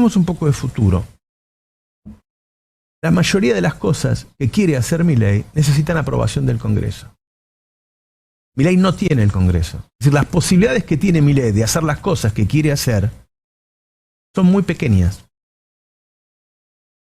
Hablemos un poco de futuro. La mayoría de las cosas que quiere hacer Milei necesitan aprobación del Congreso. Milei no tiene el Congreso. Es decir, las posibilidades que tiene Milei de hacer las cosas que quiere hacer son muy pequeñas.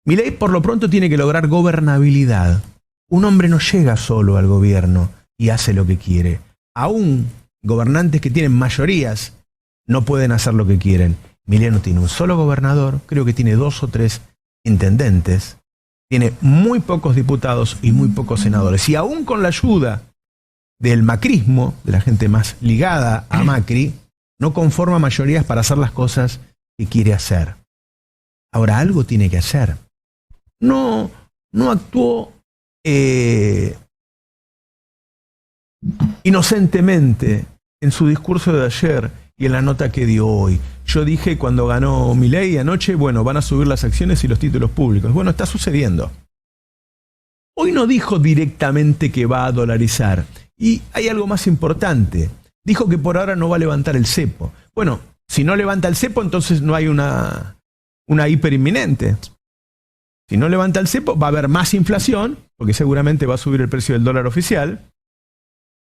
Milei por lo pronto tiene que lograr gobernabilidad. Un hombre no llega solo al gobierno y hace lo que quiere. Aún gobernantes que tienen mayorías no pueden hacer lo que quieren. Milei no tiene un solo gobernador, creo que tiene 2 o 3 intendentes, tiene muy pocos diputados y muy pocos senadores. Y aún con la ayuda del macrismo, de la gente más ligada a Macri, no conforma mayorías para hacer las cosas que quiere hacer. Ahora, algo tiene que hacer. No actuó inocentemente en su discurso de ayer y en la nota que dio hoy. Yo dije cuando ganó Milei anoche, bueno, van a subir las acciones y los títulos públicos. Bueno, está sucediendo. Hoy no dijo directamente que va a dolarizar. Y hay algo más importante. Dijo que por ahora no va a levantar el cepo. Bueno, si no levanta el cepo, entonces no hay una hiper inminente. Si no levanta el cepo, va a haber más inflación, porque seguramente va a subir el precio del dólar oficial,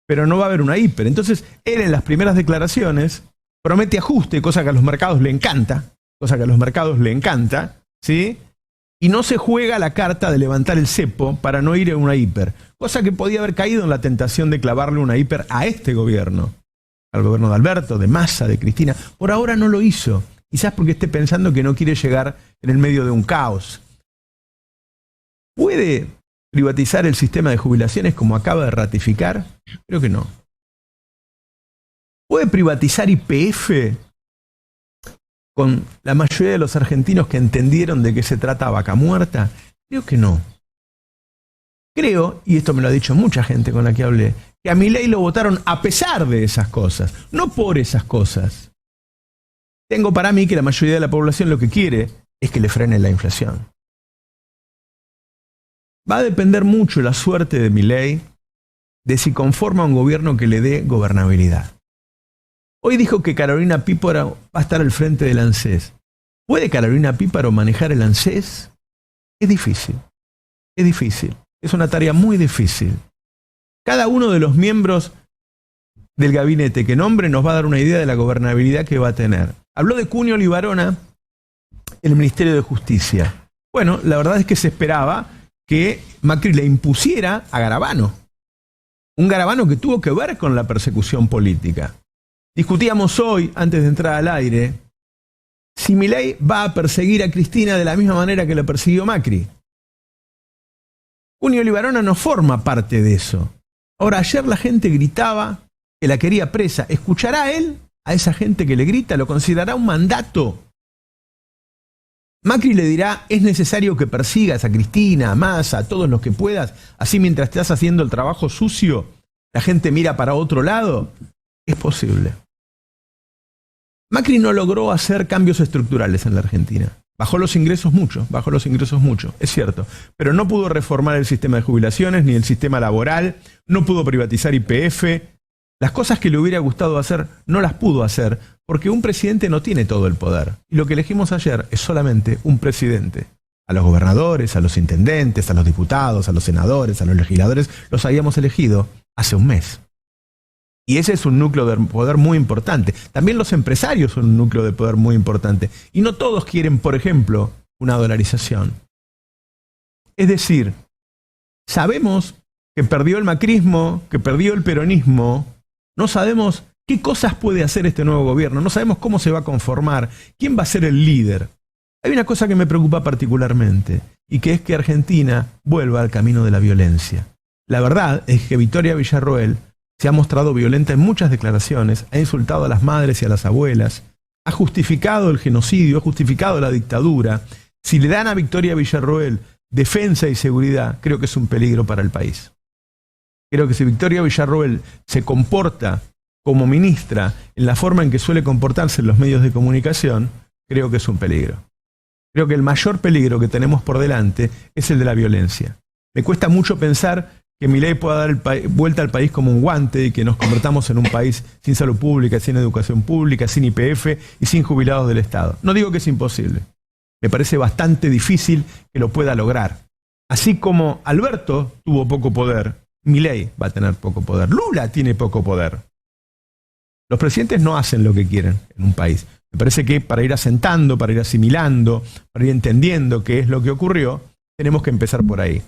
pero no va a haber una hiper. Entonces, él en las primeras declaraciones promete ajuste, cosa que a los mercados le encanta, ¿sí? Y no se juega la carta de levantar el cepo para no ir a una hiper, cosa que podía haber caído en la tentación de clavarle una hiper a este gobierno, al gobierno de Alberto, de Massa, de Cristina. Por ahora no lo hizo, quizás porque esté pensando que no quiere llegar en el medio de un caos. ¿Puede privatizar el sistema de jubilaciones como acaba de ratificar? Creo que no. ¿Puede privatizar YPF con la mayoría de los argentinos que entendieron de qué se trata Vaca Muerta? Creo que no. Creo, y esto me lo ha dicho mucha gente con la que hablé, que a Milei lo votaron a pesar de esas cosas, no por esas cosas. Tengo para mí que la mayoría de la población lo que quiere es que le frenen la inflación. Va a depender mucho la suerte de Milei de si conforma un gobierno que le dé gobernabilidad. Hoy dijo que Carolina Píparo va a estar al frente del ANSES. ¿Puede Carolina Píparo manejar el ANSES? Es difícil. Es difícil. Es una tarea muy difícil. Cada uno de los miembros del gabinete que nombre nos va a dar una idea de la gobernabilidad que va a tener. Habló de Cunio Libarona en el Ministerio de Justicia. Bueno, la verdad es que se esperaba que Macri le impusiera a Garabano. Un Garabano que tuvo que ver con la persecución política. Discutíamos hoy, antes de entrar al aire, si Milei va a perseguir a Cristina de la misma manera que la persiguió Macri. Cunio Libarona no forma parte de eso. Ahora, ayer la gente gritaba que la quería presa. ¿Escuchará él a esa gente que le grita? ¿Lo considerará un mandato? Macri le dirá, es necesario que persigas a Cristina, a Massa, a todos los que puedas, así mientras estás haciendo el trabajo sucio, la gente mira para otro lado. Es posible. Macri no logró hacer cambios estructurales en la Argentina. Bajó los ingresos mucho, es cierto. Pero no pudo reformar el sistema de jubilaciones ni el sistema laboral, no pudo privatizar YPF. Las cosas que le hubiera gustado hacer no las pudo hacer porque un presidente no tiene todo el poder. Y lo que elegimos ayer es solamente un presidente. A los gobernadores, a los intendentes, a los diputados, a los senadores, a los legisladores, los habíamos elegido hace un mes. Y ese es un núcleo de poder muy importante. También los empresarios son un núcleo de poder muy importante. Y no todos quieren, por ejemplo, una dolarización. Es decir, sabemos que perdió el macrismo, que perdió el peronismo. No sabemos qué cosas puede hacer este nuevo gobierno. No sabemos cómo se va a conformar. ¿Quién va a ser el líder? Hay una cosa que me preocupa particularmente, y que es que Argentina vuelva al camino de la violencia. La verdad es que Victoria Villarroel se ha mostrado violenta en muchas declaraciones, ha insultado a las madres y a las abuelas, ha justificado el genocidio, ha justificado la dictadura. Si le dan a Victoria Villarroel defensa y seguridad, creo que es un peligro para el país. Creo que si Victoria Villarroel se comporta como ministra en la forma en que suele comportarse en los medios de comunicación, creo que es un peligro. Creo que el mayor peligro que tenemos por delante es el de la violencia. Me cuesta mucho pensar que Milei pueda dar vuelta al país como un guante y que nos convertamos en un país sin salud pública, sin educación pública, sin YPF y sin jubilados del Estado. No digo que es imposible. Me parece bastante difícil que lo pueda lograr. Así como Alberto tuvo poco poder, Milei va a tener poco poder. Lula tiene poco poder. Los presidentes no hacen lo que quieren en un país. Me parece que para ir asentando, para ir asimilando, para ir entendiendo qué es lo que ocurrió, tenemos que empezar por ahí.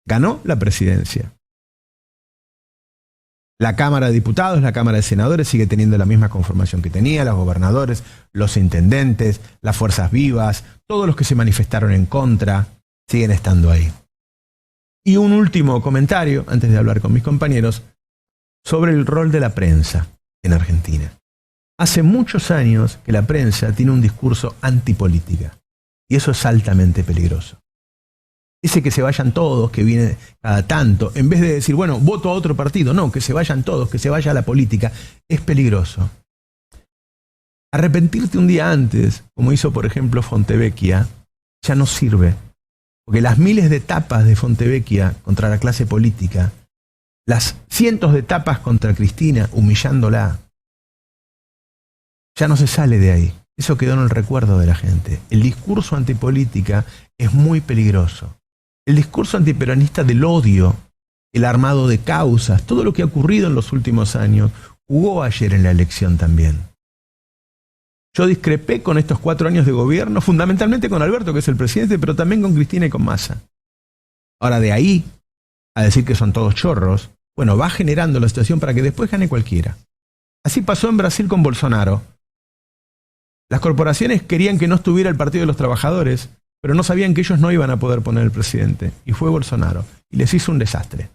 Ganó la presidencia. La Cámara de Diputados, la Cámara de Senadores sigue teniendo la misma conformación que tenía, los gobernadores, los intendentes, las fuerzas vivas, todos los que se manifestaron en contra, siguen estando ahí. Y un último comentario, antes de hablar con mis compañeros, sobre el rol de la prensa en Argentina. Hace muchos años que la prensa tiene un discurso antipolítica, y eso es altamente peligroso. Ese que se vayan todos, que viene cada tanto, en vez de decir, bueno, voto a otro partido, no, que se vayan todos, que se vaya a la política, es peligroso. Arrepentirte un día antes, como hizo por ejemplo Fontevecchia, ya no sirve. Porque las miles de tapas de Fontevecchia contra la clase política, las cientos de tapas contra Cristina, humillándola, ya no se sale de ahí. Eso quedó en el recuerdo de la gente. El discurso antipolítica es muy peligroso. El discurso antiperonista del odio, el armado de causas, todo lo que ha ocurrido en los últimos años, jugó ayer en la elección también. Yo discrepé con estos 4 años de gobierno, fundamentalmente con Alberto, que es el presidente, pero también con Cristina y con Massa. Ahora, de ahí a decir que son todos chorros, bueno, va generando la situación para que después gane cualquiera. Así pasó en Brasil con Bolsonaro. Las corporaciones querían que no estuviera el Partido de los Trabajadores, pero no sabían que ellos no iban a poder poner el presidente. Y fue Bolsonaro. Y les hizo un desastre.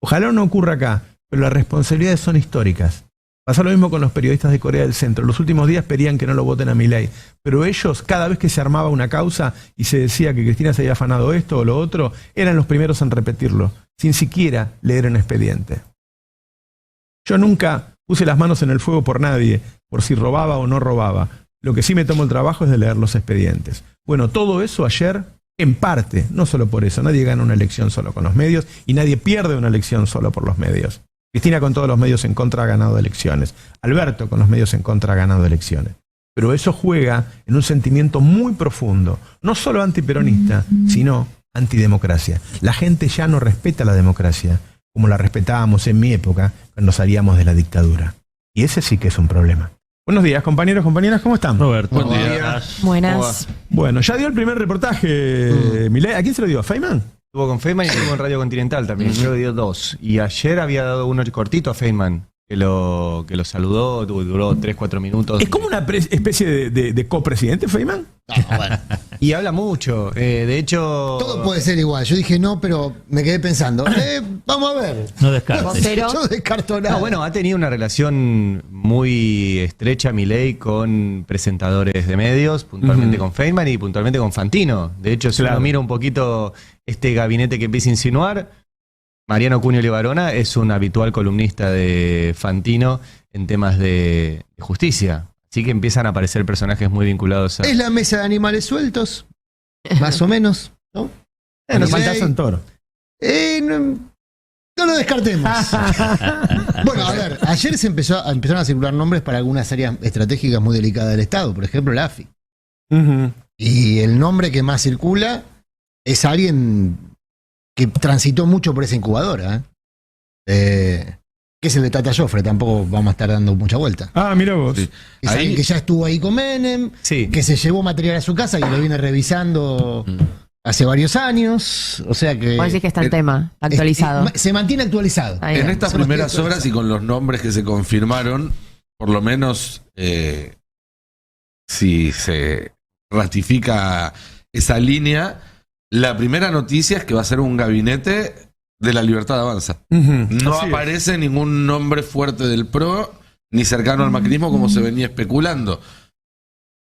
Ojalá no ocurra acá, pero las responsabilidades son históricas. Pasa lo mismo con los periodistas de Corea del Centro. Los últimos días pedían que no lo voten a Milei. Pero ellos, cada vez que se armaba una causa y se decía que Cristina se había afanado esto o lo otro, eran los primeros en repetirlo, sin siquiera leer un expediente. Yo nunca puse las manos en el fuego por nadie, por si robaba o no robaba. Lo que sí me tomo el trabajo es de leer los expedientes. Bueno, todo eso ayer, en parte, no solo por eso, nadie gana una elección solo con los medios y nadie pierde una elección solo por los medios. Cristina con todos los medios en contra ha ganado elecciones. Alberto con los medios en contra ha ganado elecciones. Pero eso juega en un sentimiento muy profundo, no solo antiperonista, sino antidemocracia. La gente ya no respeta la democracia como la respetábamos en mi época cuando salíamos de la dictadura. Y ese sí que es un problema. Buenos días, compañeros, compañeras, ¿cómo están? Roberto. Buen día. Buenas. Bueno, ya dio el primer reportaje, Milei. ¿A quién se lo dio? ¿A Feynman? Estuvo con Feynman y estuvo en Radio Continental también. Creo que dio 2. Y ayer había dado uno cortito a Feynman, que lo saludó, duró 3-4 minutos. ¿Es como una especie de copresidente, Feynman? No, bueno. Y habla mucho. De hecho... Todo puede ser igual. Yo dije no, pero me quedé pensando. Vamos a ver. No descartes. Yo descarto nada. No, bueno, ha tenido una relación muy estrecha Milei con presentadores de medios, puntualmente con Feynman y puntualmente con Fantino. De hecho, si uno mira un poquito este gabinete que empieza a insinuar, Mariano Cunio Levarona es un habitual columnista de Fantino en temas de justicia. Así que empiezan a aparecer personajes muy vinculados a... Es la mesa de animales sueltos, más o menos, ¿no? Bueno, falta Santoro. No lo descartemos. Bueno, a ver, ayer empezaron a circular nombres para algunas áreas estratégicas muy delicadas del Estado, por ejemplo la AFI. Y el nombre que más circula es alguien que transitó mucho por esa incubadora, que es el de Tata Joffre, tampoco vamos a estar dando mucha vuelta. Ah, mira vos. Sí. Es alguien que ya estuvo ahí con Menem, que se llevó material a su casa y lo viene revisando hace varios años, o sea que... Vos decís que está el tema actualizado. Se mantiene actualizado. En estas primeras horas y con los nombres que se confirmaron, por lo menos si se ratifica esa línea, la primera noticia es que va a ser un gabinete de La Libertad Avanza. No aparece ningún nombre fuerte del PRO, ni cercano al macrismo como se venía especulando.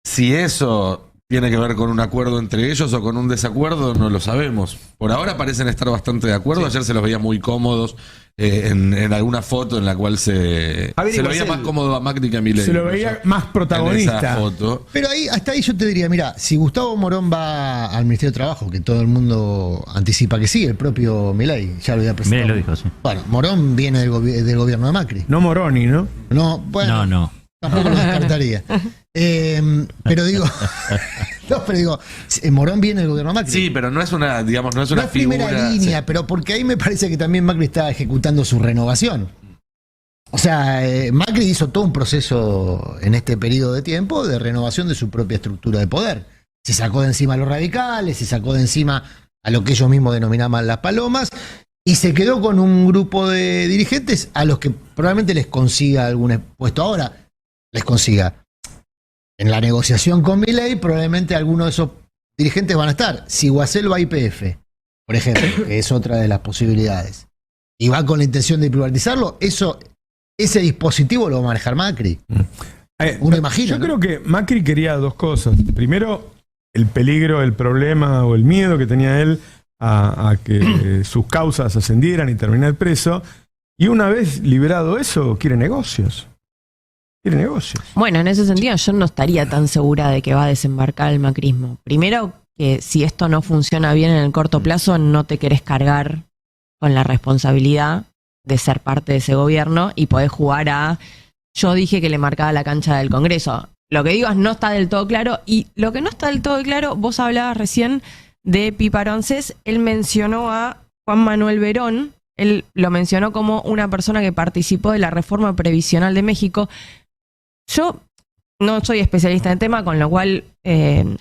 Si eso tiene que ver con un acuerdo entre ellos o con un desacuerdo, no lo sabemos. Por ahora parecen estar bastante de acuerdo. Ayer se los veía muy cómodos en alguna foto en la cual se lo veía más cómodo a Macri que a Milei. Se lo veía más protagonista. En esa foto. Pero hasta ahí yo te diría, mira, si Gustavo Morón va al Ministerio de Trabajo, que todo el mundo anticipa que sí, el propio Milei ya lo había presentado. Milei lo dijo, sí. Bueno, Morón viene del gobierno de Macri. No Moroni, ¿no? No, bueno. No. Tampoco lo descartaría. Pero digo, No, pero digo, Morón viene del gobierno Macri. Sí, pero no es una, digamos, no es una No es figura. primera línea, Sí. pero porque ahí me parece que también Macri está ejecutando su renovación. O sea, Macri hizo todo un proceso en este periodo de tiempo de renovación de su propia estructura de poder. Se sacó de encima a los radicales, se sacó de encima a lo que ellos mismos denominaban las palomas, y se quedó con un grupo de dirigentes a los que probablemente les consiga algún puesto. Ahora, les consiga. En la negociación con Milei, probablemente algunos de esos dirigentes van a estar. Si Guasel va a YPF, por ejemplo, que es otra de las posibilidades, y va con la intención de privatizarlo, ese dispositivo lo va a manejar Macri. Uno imagina. Yo ¿no? creo que Macri quería dos cosas. Primero, el peligro, el problema o el miedo que tenía él a que sus causas ascendieran y terminar preso. Y una vez liberado eso, quiere negocios. Quiere negocios. Bueno, en ese sentido yo no estaría tan segura de que va a desembarcar el macrismo. Primero, que si esto no funciona bien en el corto plazo, no te querés cargar con la responsabilidad de ser parte de ese gobierno y podés jugar a... Yo dije que le marcaba la cancha del Congreso. Lo que digo es no está del todo claro. Y lo que no está del todo claro, vos hablabas recién de Piparoncés. Él mencionó a Juan Manuel Verón. Él lo mencionó como una persona que participó de la reforma previsional de México. Yo no soy especialista en el tema, con lo cual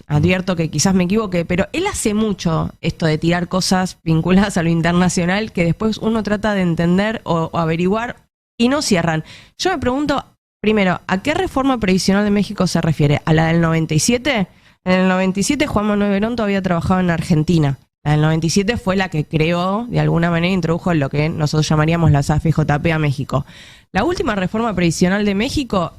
advierto que quizás me equivoque, pero él hace mucho esto de tirar cosas vinculadas a lo internacional que después uno trata de entender o averiguar y no cierran. Yo me pregunto, primero, ¿a qué reforma previsional de México se refiere? ¿A la del 97? En el 97 Juan Manuel Verón todavía trabajaba en Argentina. La del 97 fue la que creó, de alguna manera introdujo lo que nosotros llamaríamos las AFJP a México. La última reforma previsional de México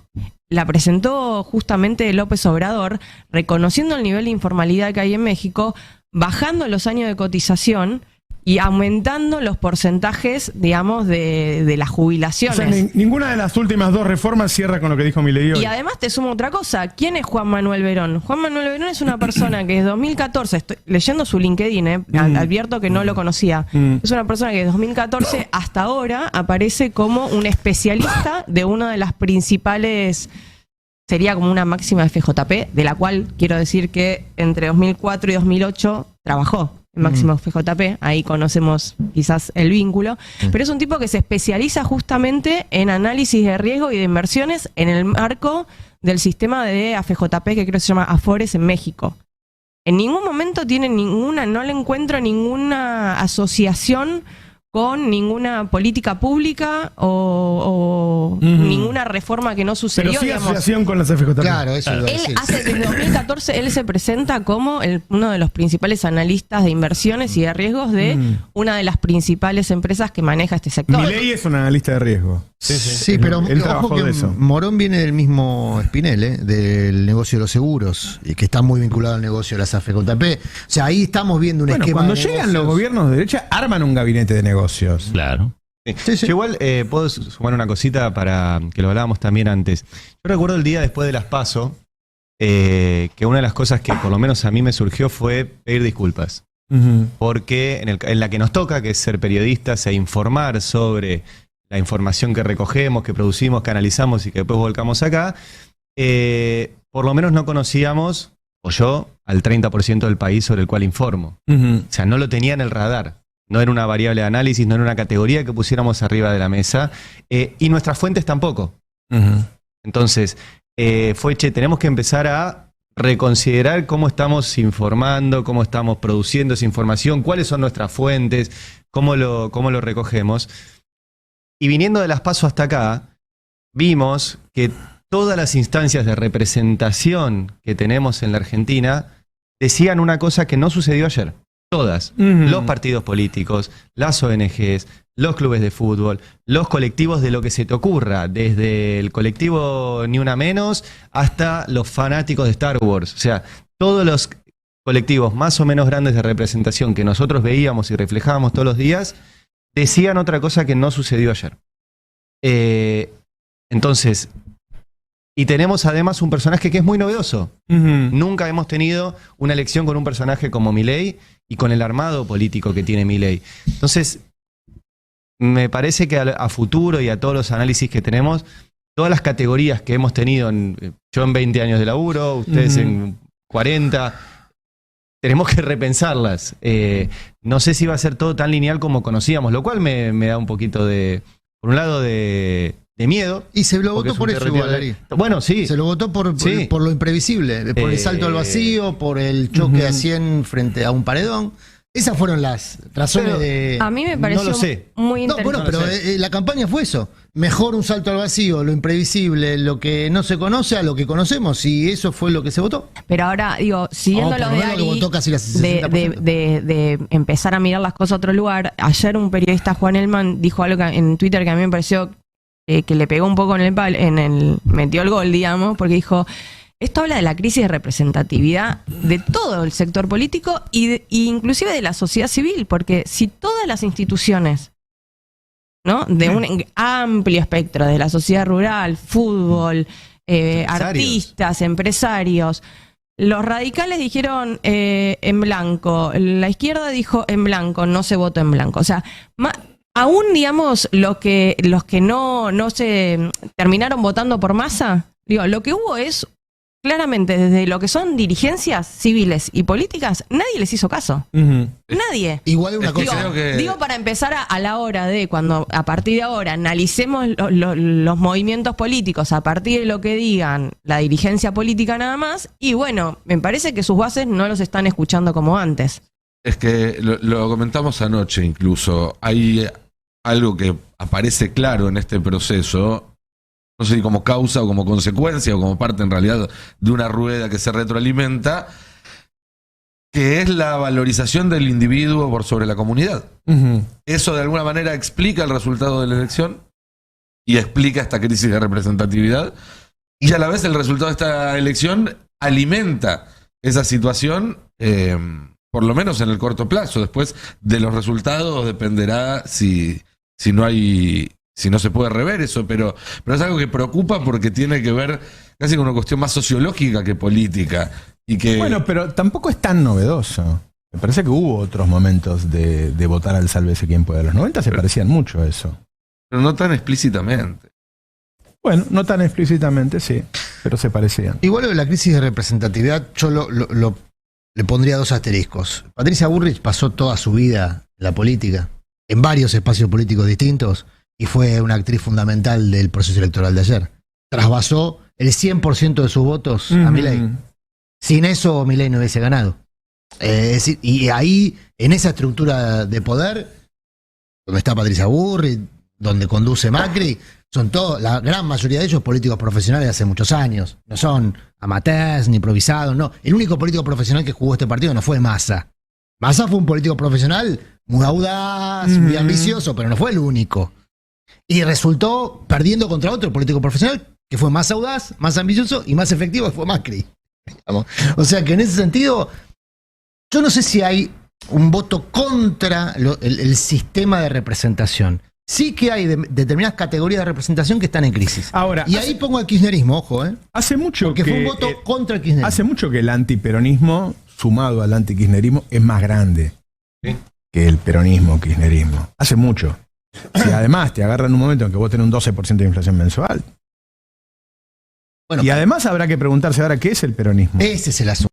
la presentó justamente López Obrador, reconociendo el nivel de informalidad que hay en México, bajando los años de cotización y aumentando los porcentajes, digamos, de las jubilaciones. O sea, ninguna de las últimas dos reformas cierra con lo que dijo Milei hoy. Y además te sumo otra cosa. ¿Quién es Juan Manuel Verón? Juan Manuel Verón es una persona que desde 2014, estoy leyendo su LinkedIn, advierto que no lo conocía, es una persona que desde 2014 hasta ahora aparece como un especialista de una de las principales, sería como una máxima FJP, de la cual quiero decir que entre 2004 y 2008 trabajó en máximo FJP, ahí conocemos quizás el vínculo, pero es un tipo que se especializa justamente en análisis de riesgo y de inversiones en el marco del sistema de AFJP que creo que se llama Afores en México. En ningún momento tiene no le encuentro ninguna asociación con ninguna política pública o ninguna reforma que no sucedió. Pero sí digamos. asociación con las FJP. Claro, eso iba a Él decir. desde 2014, él se presenta como uno de los principales analistas de inversiones y de riesgos de una de las principales empresas que maneja este sector. Milei es un analista de riesgo. Sí, pero Él ojo trabajó que de eso. Morón viene del mismo Spinel, del negocio de los seguros, y que está muy vinculado al negocio de las AFJP. O sea, ahí estamos viendo un Bueno, esquema cuando de llegan negocios. los gobiernos de derecha, arman un gabinete de negocios. Claro. Sí, sí. Yo igual puedo sumar una cosita para que lo hablábamos también antes. Yo recuerdo el día después de las PASO, que una de las cosas que por lo menos a mí me surgió fue pedir disculpas. Porque en la que nos toca, que es ser periodistas e informar sobre la información que recogemos, que producimos, que analizamos y que después volcamos acá, por lo menos no conocíamos, o yo, al 30% del país sobre el cual informo. O sea, no lo tenía en el radar. No era una variable de análisis, no era una categoría que pusiéramos arriba de la mesa. Y nuestras fuentes tampoco. Entonces, tenemos que empezar a reconsiderar cómo estamos informando, cómo estamos produciendo esa información, cuáles son nuestras fuentes, cómo lo recogemos. Y viniendo de las PASO hasta acá, vimos que todas las instancias de representación que tenemos en la Argentina decían una cosa que no sucedió ayer. Todas. Los partidos políticos, las ONGs, los clubes de fútbol, los colectivos de lo que se te ocurra, desde el colectivo Ni Una Menos hasta los fanáticos de Star Wars. O sea, todos los colectivos más o menos grandes de representación que nosotros veíamos y reflejábamos todos los días, decían otra cosa que no sucedió ayer. Entonces, y tenemos además un personaje que es muy novedoso. Nunca hemos tenido una elección con un personaje como Milei y con el armado político que tiene Milei. Entonces, me parece que a futuro y a todos los análisis que tenemos, todas las categorías que hemos tenido, yo en 20 años de laburo, ustedes en 40. Tenemos que repensarlas. No sé si va a ser todo tan lineal como conocíamos, lo cual me da un poquito por un lado, de miedo. Y se lo votó por eso igual, Ari. Bueno, sí. Se lo votó por lo imprevisible, por el salto al vacío, por el choque a 100 frente a un paredón. Esas fueron las razones de... A mí me pareció No lo sé. muy interesante. No, bueno, pero la campaña fue eso. Mejor un salto al vacío, lo imprevisible, lo que no se conoce a lo que conocemos, y eso fue lo que se votó. Pero ahora, digo, siguiendo por lo lo de menos Ari, que votó casi las 60%. de empezar a mirar las cosas a otro lugar, ayer un periodista, Juan Elman, dijo algo en Twitter que a mí me pareció que le pegó un poco metió el gol, digamos, porque dijo... Esto habla de la crisis de representatividad de todo el sector político y inclusive de la sociedad civil, porque si todas las instituciones, ¿no?, de un amplio espectro, de la sociedad rural, fútbol, artistas, empresarios, los radicales dijeron en blanco, la izquierda dijo en blanco, no se votó en blanco. O sea, aún, digamos, los que no se terminaron votando por Massa, digo, lo que hubo es... Claramente, desde lo que son dirigencias civiles y políticas, nadie les hizo caso. Nadie. Igual una cosa. Digo, para empezar a la hora de, cuando a partir de ahora analicemos los movimientos políticos a partir de lo que digan la dirigencia política nada más, y bueno, me parece que sus bases no los están escuchando como antes. Es que lo comentamos anoche incluso. Hay algo que aparece claro en este proceso. No sé si como causa o como consecuencia o como parte en realidad de una rueda que se retroalimenta, que es la valorización del individuo por sobre la comunidad. Eso de alguna manera explica el resultado de la elección y explica esta crisis de representatividad, y a la vez el resultado de esta elección alimenta esa situación, por lo menos en el corto plazo. Después de los resultados dependerá si no se puede rever eso, pero es algo que preocupa porque tiene que ver casi con una cuestión más sociológica que política. Bueno, pero tampoco es tan novedoso. Me parece que hubo otros momentos de votar al sálvese quien pueda. Los 90 se parecían mucho a eso. Pero no tan explícitamente. Bueno, no tan explícitamente, sí, pero se parecían. Igual lo de la crisis de representatividad, yo le pondría 2 asteriscos. Patricia Bullrich pasó toda su vida en la política, en varios espacios políticos distintos, y fue una actriz fundamental del proceso electoral de ayer. Trasvasó el 100% de sus votos a Milei. Sin eso, Milei no hubiese ganado. Es decir, y ahí, en esa estructura de poder, donde está Patricia Bullrich, donde conduce Macri, son todos, la gran mayoría de ellos, políticos profesionales de hace muchos años. No son amateurs ni improvisados, no. El único político profesional que jugó este partido no fue Massa. Massa fue un político profesional muy audaz, muy ambicioso, pero no fue el único. Y resultó perdiendo contra otro político profesional que fue más audaz, más ambicioso y más efectivo, que fue Macri. O sea que en ese sentido, yo no sé si hay un voto contra el sistema de representación. Sí que hay determinadas categorías de representación que están en crisis. Ahora, y ahí pongo al kirchnerismo, ojo, hace mucho porque fue un voto contra el kirchnerismo. Hace mucho que el antiperonismo, sumado al antikirchnerismo, es más grande que el peronismo-kirchnerismo. Hace mucho. Si además te agarran un momento en que vos tenés un 12% de inflación mensual. Bueno, y además habrá que preguntarse ahora qué es el peronismo. Ese es el asunto.